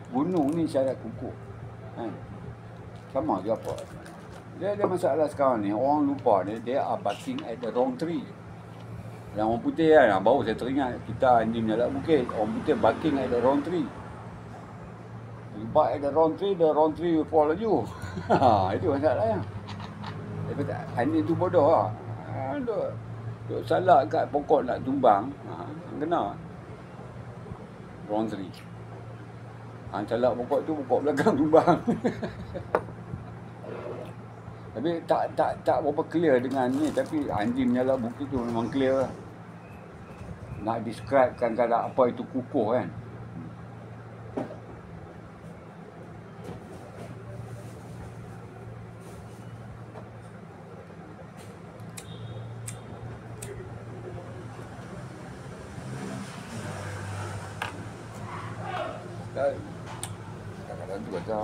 gunung ni syarat kukuh. Kan? Sama je apa. Dia ada masalah sekarang ni, orang lupa ni, they are barking at the wrong tree. Yang orang putih kan, baru saya teringat, kita anjing jalan bukit, orang putih barking at the wrong tree. You bark at the wrong tree will fall on you. Itu masalahnya. Anjing tu bodoh lah. Duk salah kat pokok nak tumbang, kena. Wrong tree. Salah pokok tu, pokok belakang tumbang. Tapi tak berapa clear dengan ni, tapi anjing menyalak bukit tu memang clear lah. Nak describekan kadang apa itu kukuh kan. Kadang-kadang tu kata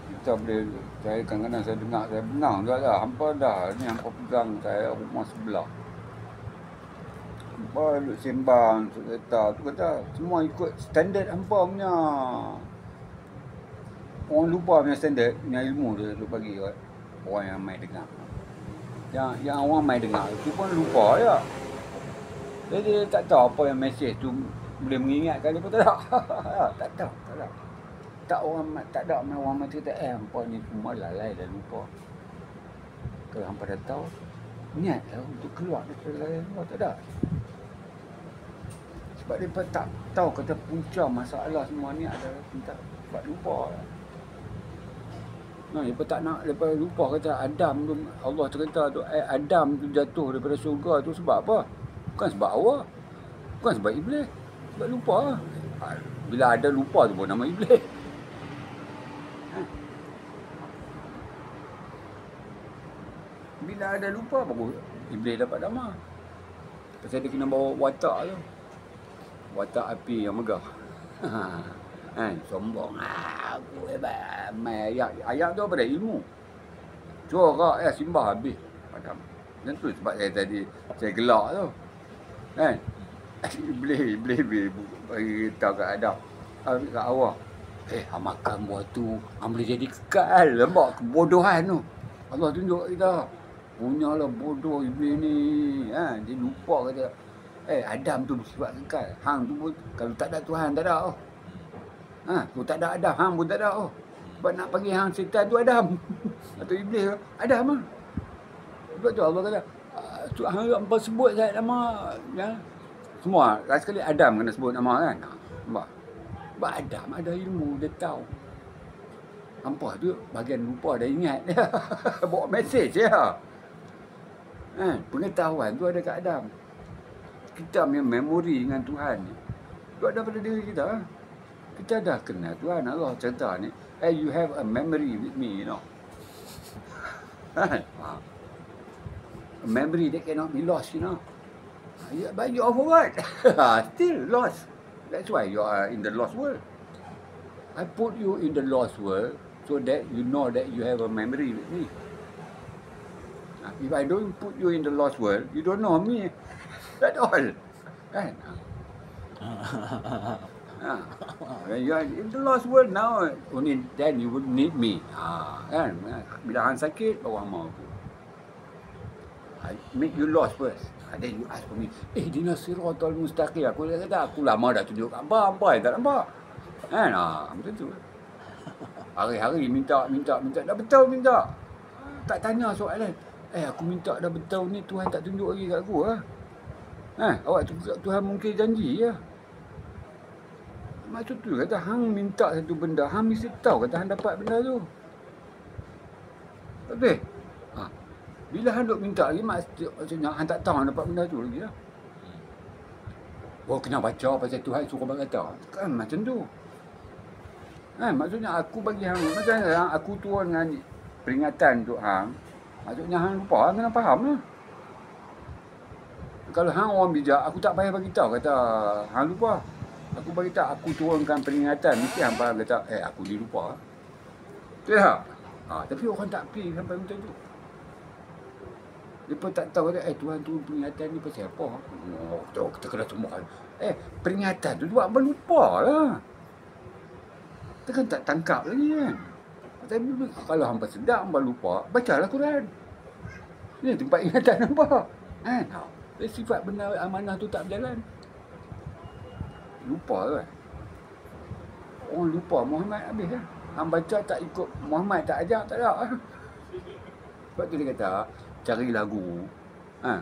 kita boleh, saya kadang-kadang saya dengar, saya bengang juga lah. Hampa dah, ni hampa pegang saya rumah sebelah. Hampa duduk sembang, kereta tu kata, semua ikut standard hampa punya. Orang lupa punya standard, punya ilmu tu duk bagi kat orang yang mai dengar. Yang orang mai dengar tu pun lupa je. Jadi dia tak tahu apa yang mesej tu boleh mengingatkan dia pun tak tahu. Tak tahu. Tak ada orang mati kata hampa ni semua lalai dah lupa. Kalau hampa dah tahu, niatlah untuk keluar daripada lalai lupa, tak ada. Sebab dia tak tahu kata punca masalah semua ni adalah sebab lupa. Nah, dia tak nak lepas lupa kata Adam tu, Allah cerita tu, Adam tu jatuh daripada syurga tu sebab apa? Bukan sebab Allah. Bukan sebab iblis. Sebab lupa. Bila ada lupa tu pun nama iblis. Bila ada lupa baru iblis dapat nama. Pasal dia kena bawa watak tu. Watak api yang megah. Sombong. Aku hebat. Main ayat tu apa dah? Ilmu. Corak simbah habis. Padam. Dan tu sebab saya gelak tu. Kan? Iblis bagi tahu kat Adam. Kat awak. Makan buah tu. Boleh jadi kekal. Nampak kebodohan tu. Allah tunjuk kita. Punyalah bodoh iblis ni. Dia lupa kata. Adam tu bersifat kekal. Hang tu pun kalau tak ada Tuhan tak ada. Kalau tak ada Adam, hang pun tak ada. Sebab nak panggil hang setan tu Adam. Atau iblis Adam lah. Sebab tu Allah kata, hang apa sebut saya nama ya. Semua last sekali Adam kena sebut nama kan. Nampak? Sebab Adam ada ilmu, dia tahu. Hampa tu bahagian lupa dah ingat. Bawa mesej ya. Pengetahuan tu ada kat Adam. Kita punya memori dengan Tuhan ni tu ada pada diri kita. Kita dah kenal Tuhan. Allah cerita ni, you have a memory with me, you know. A memory that cannot be lost, you know. But you are forgot. Still lost. That's why you are in the lost world. I put you in the lost world so that you know that you have a memory with me. If I don't put you in the lost world, you don't know me at all. Kan? When you are in the lost world now, only then you would need me. Kan? Bila hang sakit, baru hang mau aku. I make you lost first. Then you ask for me, Dina siratal mustaqim. Aku kata, aku lama dah tunjuk apa yang tak nampak. Kan? Macam tu. Hari-hari minta. Dah betul minta. Tak tanya soalan. Aku minta dah betul ni, Tuhan tak tunjuk lagi kat aku lah. Awak Tuhan mungkin janji ya. Maksud tu kata hang minta satu benda, hang mesti tahu kata hang dapat benda tu. Tapi bila hang duk minta lagi maksudnya hang tak tahu hang dapat benda tu lagi lah. Kena baca pasal Tuhan suruh berkata. Kan macam tu. Maksudnya aku bagi hang macam aku turun dengan peringatan untuk hang. Maksudnya hang lupa, hang kena faham lah. Kalau hang orang bijak, aku tak payah bagi tahu kata hang lupa. Aku bagi tahu, aku turunkan peringatan, mesti hang faham kata aku dilupa. Betul tak? Tapi orang tak pergi sampai macam tu. Mereka tak tahu kata Tuhan turun peringatan ni pasal apa. Kita kena semua. Peringatan tu buat berlupa lah. Kita kan tak tangkap lagi kan. Tapi kalau hamba sedap, hamba lupa, bacalah Quran. Ini tempat ingatan hamba. Kan? Sifat benar amanah tu tak berjalan. Lupa kan. Orang lupa Muhammad habis kan. Hang baca tak ikut Muhammad, tak ajar, tak ada. Sebab tu dia kata, carilah guru.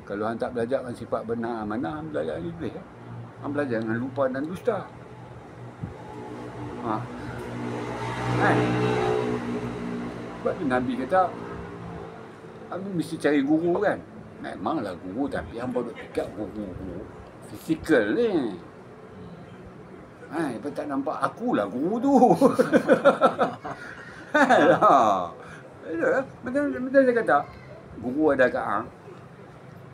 Kalau hang tak belajar dengan sifat benar amanah, hang belajar iblis. Hang belajar dengan lupa dan dusta. Kan? Sebab tu Nabi kata, hang mesti cari guru kan. Memanglah guru, tapi hang baru dekat guru fizikal ni. Lepas tak nampak akulah guru tu. Betul saya kata, guru ada kat hang.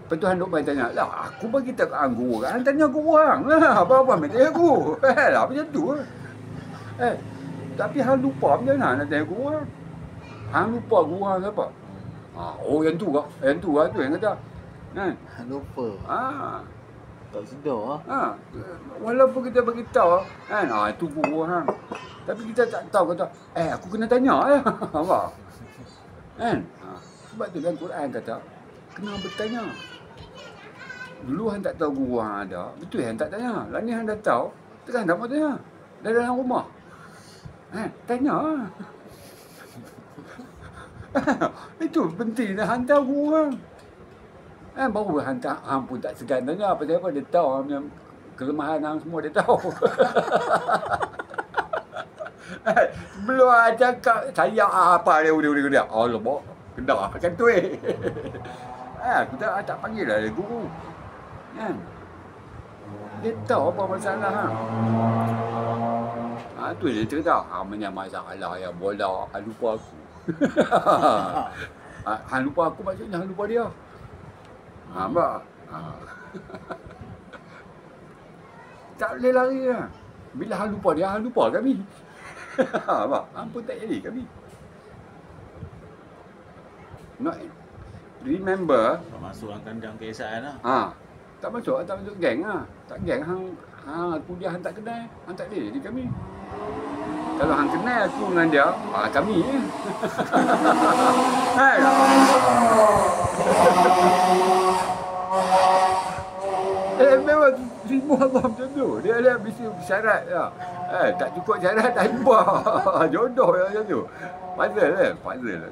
Lepas tu hang duk main tanya, lah aku bagi tak kat hang guru kan. Hang tanya guru hang lah, apa-apa main tanya guru. Lah macam tu. Tapi hang lupa macam mana nak tanya guru hang. Hang lupa guru hang siapa? Yang tu kah? Yang tu lah tu yang kata. Hang lupa. Tak sedar. Walaupun kita beritahu kan, itu guru hang. Tapi kita tak tahu kata, aku kena tanya lah. Apa? Kan? Sebab tu dalam Quran kata, kena bertanya. Dulu hang tak tahu guru hang ada, betul hang tak tanya. Lah ni hang dah tahu, terus tak mau tanya. Dah dalam rumah. Tanya. Itu penting nak hantar guru hang. Baru hang pun tak segan tanya apa dia tahu hang punya kelemahan hang semua dia tahu. Belum cakap saya apa dia udah. Allah bok kedah kan tu kita tak panggil lah dia guru. Kan? Dia tahu apa masalah hang. Tu dia cerita hang punya masalah yang bola hang lupa aku. Hang lupa aku maksudnya hang lupa dia. Nampak? Tak boleh lari lah. Bila hang lupa dia, hang lupa kami. Nampak? Hang pun tak jadi kami. Not remember. Tak masuk dalam kandang keesaan lah. Tak masuk geng lah. Tak geng hang aku dia hang tak kenal. Hang tak boleh jadi kami. Kalau hang kenal aku dengan dia, kami je. Memang semua Allah macam tu. Dia ada mesti syarat lah. Tak cukup syarat tak jumpa. Jodoh macam tu. Puzzle lah.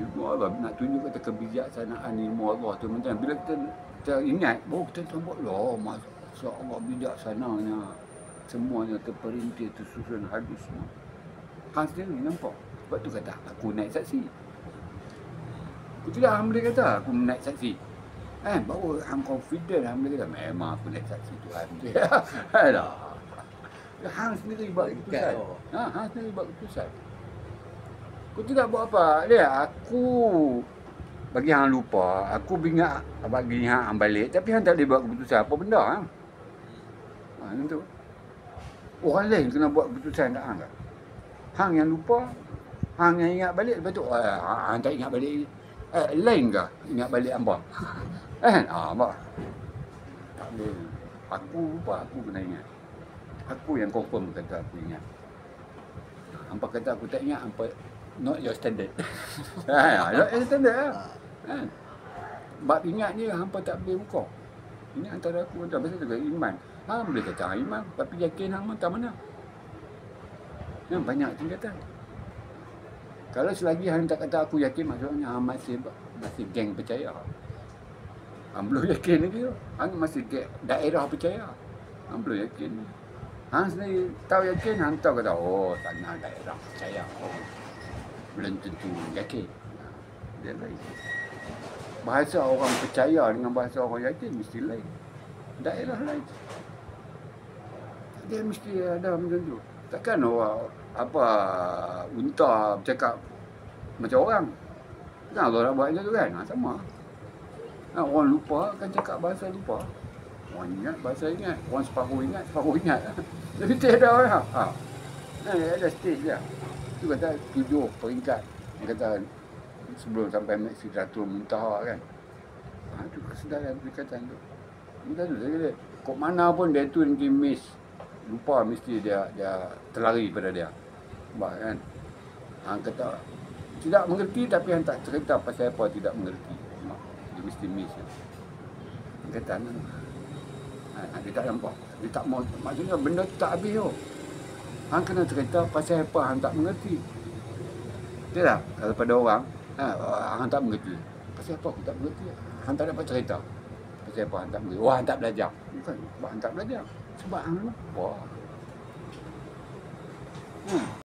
Ilmu Allah nak tunjuk kata kebijaksanaan ilmu Allah tu macam bila kita ingat, kita nampak lah Masya Allah bijaksananya. Semuanya terperinci, tersusun habis semua. Hang sendiri nampak. Sebab tu kata, aku naik saksi. Aku tidak hang boleh kata, aku naik saksi. Baru hang confident, hang boleh kata, memang aku naik saksi Tuhan. Hang sendiri buat keputusan. Hang sendiri buat keputusan. Aku tidak buat apa. Aku bagi hang lupa, aku bagi hang balik. Tapi hang tak boleh buat keputusan apa benda. Macam tu. Orang lain kena buat keputusan kat hang kan? Hang yang lupa, hang yang ingat balik, lepas tu hang tak ingat balik. Lain ke ingat balik hangpa? Apa? Tak boleh. Aku lupa, aku kena ingat. Aku yang confirm kata aku ingat. Hangpa kata aku tak ingat, hangpa not your standard. Not your standard lah. Bab ingat ni hangpa tak boleh ukur. Ini antara aku dan pasal juga iman. Hang boleh kata iman, tapi yakin hang tak mana. Yang banyak tingkatan. Kalau selagi hang tak kata aku yakin, maksudnya hang masih geng percaya. Hang belum yakin lagi tu. Hang masih daerah percaya. Hang belum yakin. Hang sendiri tahu yakin, hang tahu kata, tanah daerah percaya. Belum tentu yakin. Dia lain. Bahasa orang percaya dengan bahasa orang yakin mesti lain. Daerah lain. Dia mesti ada macam tu. Takkan orang unta bercakap macam orang. Kan Allah nak buat macam tu kan? Sama. Orang lupa akan cakap bahasa lupa. Orang ingat bahasa ingat. Orang separuh ingat. Jadi tiada orang. Ada stage je. Tu kata 7 peringkat. Dia kata sebelum sampai Sidratul Muntaha kan. Itu kesedaran perikatan tu. Minta tu saya kata, kok mana pun dia tu nanti miss lupa mesti dia terlari pada dia. Sebab kan, hang kata tidak mengerti tapi hang tak cerita pasal apa tidak mengerti. Dia mesti miss. Kata dia tak nampak. Dia tak mau, maksudnya benda tu tak habis tu. Hang kena cerita pasal apa hang tak mengerti. Betul tak? Kalau pada orang, hang tak mengerti. Pasal apa aku tak mengerti? Hang tak dapat cerita. Pasal apa hang tak mengerti? Hang tak belajar. Bukan sebab hang tak belajar. Sebab hang lupa.